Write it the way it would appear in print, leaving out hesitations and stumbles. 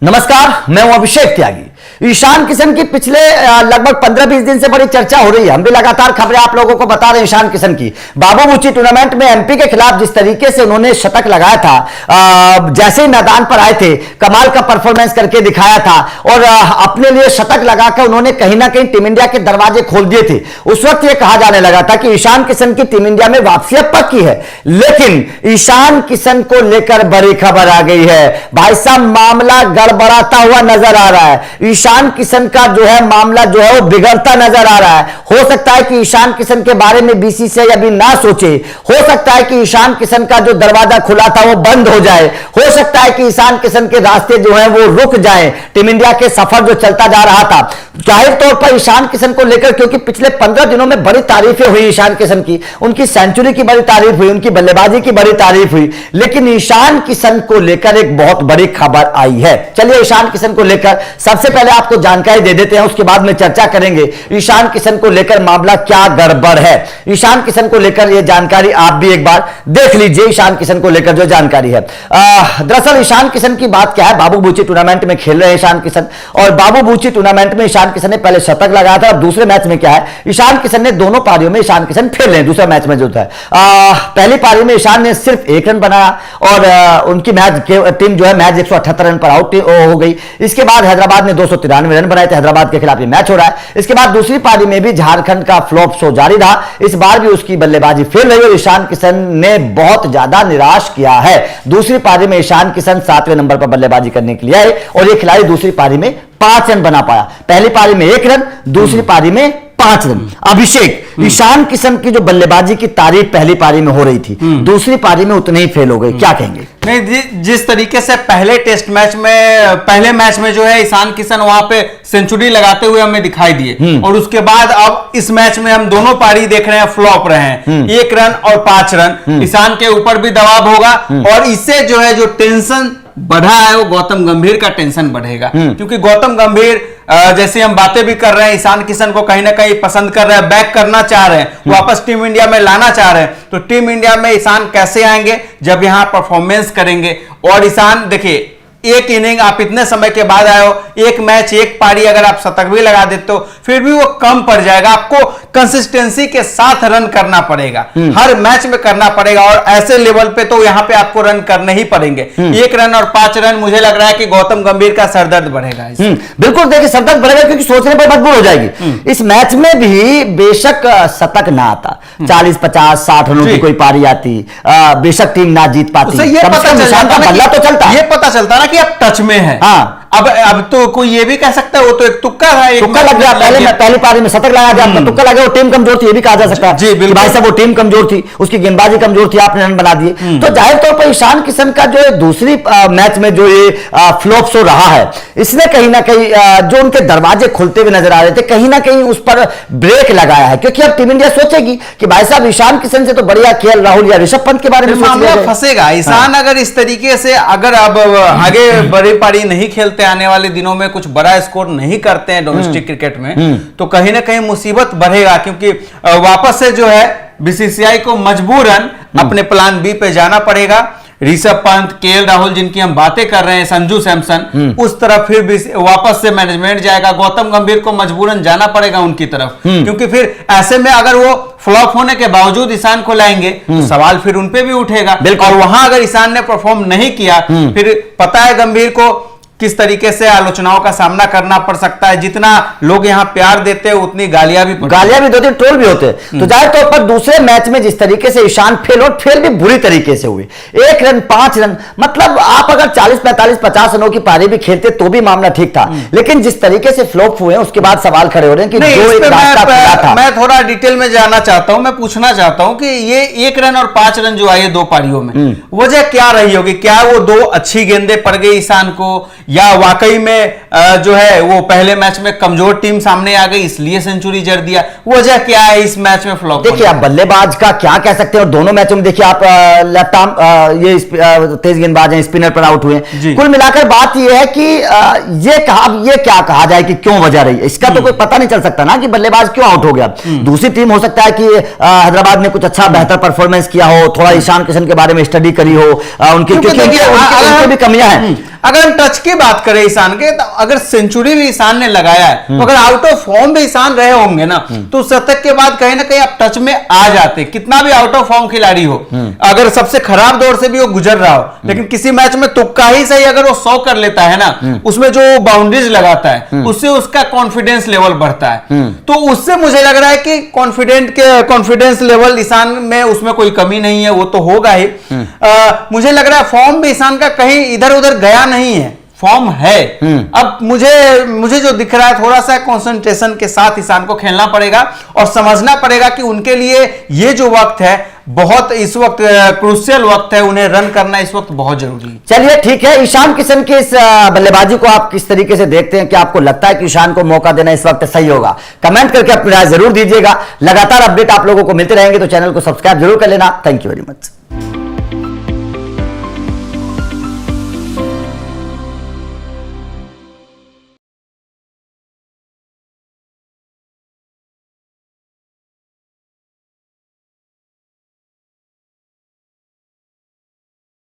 नमस्कार, मैं हूं अभिषेक त्यागी। ईशान किशन की पिछले लगभग 15-20 दिन से बड़ी चर्चा हो रही है। हम भी लगातार खबरें आप लोगों को बता रहे हैं ईशान किशन की। बाबू बूची टूर्नामेंट में एमपी के खिलाफ जिस तरीके से उन्होंने शतक लगाया था, जैसे ही मैदान पर आए थे कमाल का परफॉर्मेंस करके दिखाया था और अपने लिए शतक लगाकर उन्होंने कहीं ना कहीं टीम इंडिया के दरवाजे खोल दिए थे। उस वक्त यह कहा जाने लगा था कि ईशान किशन की टीम इंडिया में वापसी अब पक्की है, लेकिन ईशान किशन को लेकर बड़ी खबर आ गई है। भाई साहब, मामला गड़बड़ाता हुआ नजर आ रहा है। ईशान किशन का जो है मामला जो है वो बिगड़ता नजर आ रहा है। हो सकता है कि ईशान किशन के बारे में बीसीसीआई अभी ना सोचे। हो सकता है कि ईशान किशन का जो दरवाजा खुला था वो बंद हो जाए। हो सकता है कि ईशान किशन के रास्ते जो है वो रुक जाए। टीम इंडिया के सफर जो चलता जा रहा था, जाहिर तौर पर ईशान किशन को लेकर, क्योंकि पिछले 15 दिनों में बड़ी तारीफें हुई ईशान किशन की, उनकी सेंचुरी की बड़ी तारीफ हुई, उनकी बल्लेबाजी की बड़ी तारीफ हुई, लेकिन ईशान किशन को लेकर एक बहुत बड़ी खबर आई है। चलिए ईशान किशन को लेकर सबसे पहले आपको जानकारी दे देते हैं, उसके बाद में चर्चा करेंगे ईशान किशन को लेकर मामला क्या गड़बड़ है। ईशान किशन को लेकर यह जानकारी आप भी एक बार देख लीजिए। ईशान किशन को लेकर जो जानकारी है, दरअसल ईशान किशन की बात क्या है, बाबू बूची टूर्नामेंट में खेल रहे हैं ईशान किशन, और बाबू बूची टूर्नामेंट में ईशान किशन ने पहले शतक लगाया था। और दूसरे मैच में क्या है, ईशान किशन ने दोनों पारियों में ईशान किशन फेल रहे। दूसरा मैच में जो था, पहली पारी में ईशान ने सिर्फ 1 रन बनाया और उनकी मैच टीम जो है मैच 178 रन पर आउट हो गई। इसके बाद हैदराबाद ने 293 रन बनाए थे। हैदराबाद के खिलाफ ये मैच हो रहा है। इसके बाद दूसरी पारी में भी झारखंड का फ्लॉप शो जारी रहा। इस बार भी उसकी बल्लेबाजी फेल रही और ईशान किशन ने बहुत ज्यादा निराश किया है। दूसरी पारी में ईशान किशन 7वें नंबर पर बल्लेबाजी करने के लिए आए और ये खिलाड़ी दूसरी पारी में 5 रन बना पाया। पहली पारी में 1 रन, दूसरी पारी में 5 रन। अभिषेक, ईशान किशन की जो बल्लेबाजी की तारीफ पहली पारी में हो रही थी, दूसरी पारी में उतने ही फेल हो गए, क्या कहेंगे? नहीं, जिस तरीके से पहले मैच में जो है ईशान किशन वहां पे सेंचुरी लगाते हुए हमें दिखाई दिए और उसके बाद अब इस मैच में हम दोनों पारी देख रहे हैं फ्लॉप रहे हैं। 1 रन और 5 रन। ईशान के ऊपर भी दबाव होगा और इससे जो है जो टेंशन बढ़ा है वो गौतम गंभीर का टेंशन बढ़ेगा, क्योंकि गौतम गंभीर जैसे हम बातें भी कर रहे हैं, ईशान किशन को कहीं ना कहीं पसंद कर रहे हैं, बैक करना चाह रहे हैं, वापस टीम इंडिया में लाना चाह रहे हैं। तो टीम इंडिया में ईशान कैसे आएंगे? जब यहां परफॉर्मेंस करेंगे। और ईशान देखिए, एक इनिंग आप इतने समय के बाद आए हो, एक मैच एक पारी अगर आप शतक भी लगा देते हो फिर भी वो कम पड़ जाएगा। आपको कंसिस्टेंसी के साथ रन करना पड़ेगा, हर मैच में करना पड़ेगा और ऐसे लेवल पे तो यहां पे आपको रन करने ही पड़ेंगे। 1 रन और 5 रन, मुझे लग रहा है कि गौतम गंभीर का सरदर्द बढ़ेगा। बिल्कुल, देखिए सरदर्द बढ़ेगा क्योंकि सोचने पर मजबूर हो जाएगी। इस मैच में भी बेशक शतक ना आता, 40, 50, 60 रनों की कोई पारी आती, बेशक टीम ना जीत पाती, ये पता चलता ना कि अब टच में है। हाँ, अब तो कोई ये भी कह सकता है वो तो एक तुक्का है, तुक्का लग गया। पहली पारी में शतक लगा दिया, तुक्का लगा, वो टीम कमजोर थी, ये भी कहा जा सकता है। जी बिल्कुल, भाई साहब वो टीम कमजोर थी, उसकी गेंदबाजी कमजोर थी, आपने रन बना दिए। तो जाहिर तौर पर ईशान किशन का जो दूसरी मैच में जो ये फ्लॉप शो रहा है, इसने कहीं ना कहीं जो उनके दरवाजे खुलते हुए नजर आ रहे थे, कहीं ना कहीं उस पर ब्रेक लगाया है। क्योंकि अब टीम इंडिया सोचेगी कि भाई साहब ईशान किशन से तो बढ़िया खेल राहुल या ऋषभ पंत के बारे में मामला फंसेगा। ईशान अगर इस तरीके से अगर अब आगे बड़ी पारी नहीं खेलते, आने वाले दिनों में कुछ बड़ा स्कोर नहीं करते हैं डोमेस्टिक क्रिकेट में, तो कहीं ना कहीं मुसीबत बढ़ेगा। क्योंकि वापस से जो है बीसीसीआई को मजबूरन अपने प्लान बी पे जाना पड़ेगा। ऋषभ पंत, केएल राहुल जिनकी हम बातें कर रहे हैं, संजू सैमसन, उस तरफ फिर भी वापस से मैनेजमेंट जाएगा। गौतम गंभीर को मजबूरन जाना पड़ेगा उनकी तरफ, क्योंकि फिर ऐसे में अगर वो फ्लॉप होने के बावजूद ईशान को लाएंगे तो सवाल फिर उन पे भी उठेगा। और वहां अगर ईशान ने परफॉर्म नहीं किया, फिर पता है गंभीर को किस तरीके से आलोचनाओं का सामना करना पड़ सकता है। जितना लोग यहाँ प्यार देते हैं उतनी गालियां भी देते हैं, ट्रोल भी होते हैं। तो जाहिर तौर पर दूसरे मैच में जिस तरीके से ईशान फेल भी बुरी तरीके से हुए, 1 रन 5 रन, मतलब आप अगर 40, 45, 50 रनों की पारी भी खेलते तो भी मामला ठीक था। लेकिन जिस तरीके से फ्लॉप हुए उसके बाद सवाल खड़े हो रहे हैं कि जो एक रास्ता खुला था। मैं थोड़ा डिटेल में जाना चाहता हूं, मैं पूछना चाहता हूं कि ये 1 रन और 5 रन जो आए 2 पारियों में, वजह क्या रही होगी? क्या वो 2 अच्छी गेंदें पड़ गई ईशान को, या वाकई में जो है वो पहले मैच में कमजोर टीम सामने आ गई इसलिए सेंचुरी जड़ दिया? वजह क्या है इस मैच में फ्लॉप? देखिए आप बल्लेबाज का क्या कह सकते हैं, और दोनों मैचों में देखिए आप लेफ्ट आर्म ये तेज गेंदबाज हैं, स्पिनर पर आउट हुए। कुल मिलाकर बात ये है कि ये क्या कहा जाए कि क्यों वजह रही, इसका तो कोई पता नहीं चल सकता ना कि बल्लेबाज क्यों आउट हो गया। दूसरी टीम हो सकता है कि हैदराबाद ने कुछ अच्छा बेहतर परफॉर्मेंस किया हो, थोड़ा ईशान किशन के बारे में स्टडी करी हो, उनकी भी कमियां हैं। अगर हम टच की बात करें ईशान के, तो अगर सेंचुरी भी ईशान ने लगाया है, तो अगर आउट ऑफ फॉर्म भी ईशान रहे होंगे ना, तो शतक के बाद कहीं ना कहीं आप टच में आ जाते, कितना भी आउट ऑफ फॉर्म खिलाड़ी हो, अगर सबसे खराब दौर से भी वो गुजर रहा हो, लेकिन किसी मैच में तुक्का ही सही अगर वो 100 कर लेता है ना, उसमें जो बाउंड्रीज लगाता है, उससे उसका कॉन्फिडेंस लेवल बढ़ता है। तो उससे मुझे लग रहा है कि कॉन्फिडेंस लेवल ईशान में, उसमें कोई कमी नहीं है, वो तो होगा ही। मुझे लग रहा है फॉर्म भी ईशान का कहीं इधर उधर गया नहीं है, फॉर्म है। अब मुझे जो दिख रहा है, थोड़ा सा कंसंट्रेशन के साथ ईशान को खेलना पड़ेगा और समझना पड़ेगा कि उनके लिए ये जो वक्त है, बहुत इस वक्त क्रूशियल वक्त है, उन्हें रन करना इस वक्त बहुत जरूरी है। चलिए ठीक है, ईशान किशन की इस बल्लेबाजी को आप किस तरीके से देखते हैं? क्या आपको लगता है कि ईशान को मौका देना इस वक्त सही होगा? कमेंट करके अपनी राय जरूर दीजिएगा। लगातार अपडेट आप लोगों को मिलते रहेंगे, तो चैनल को सब्सक्राइब जरूर कर लेना। Thank you very much.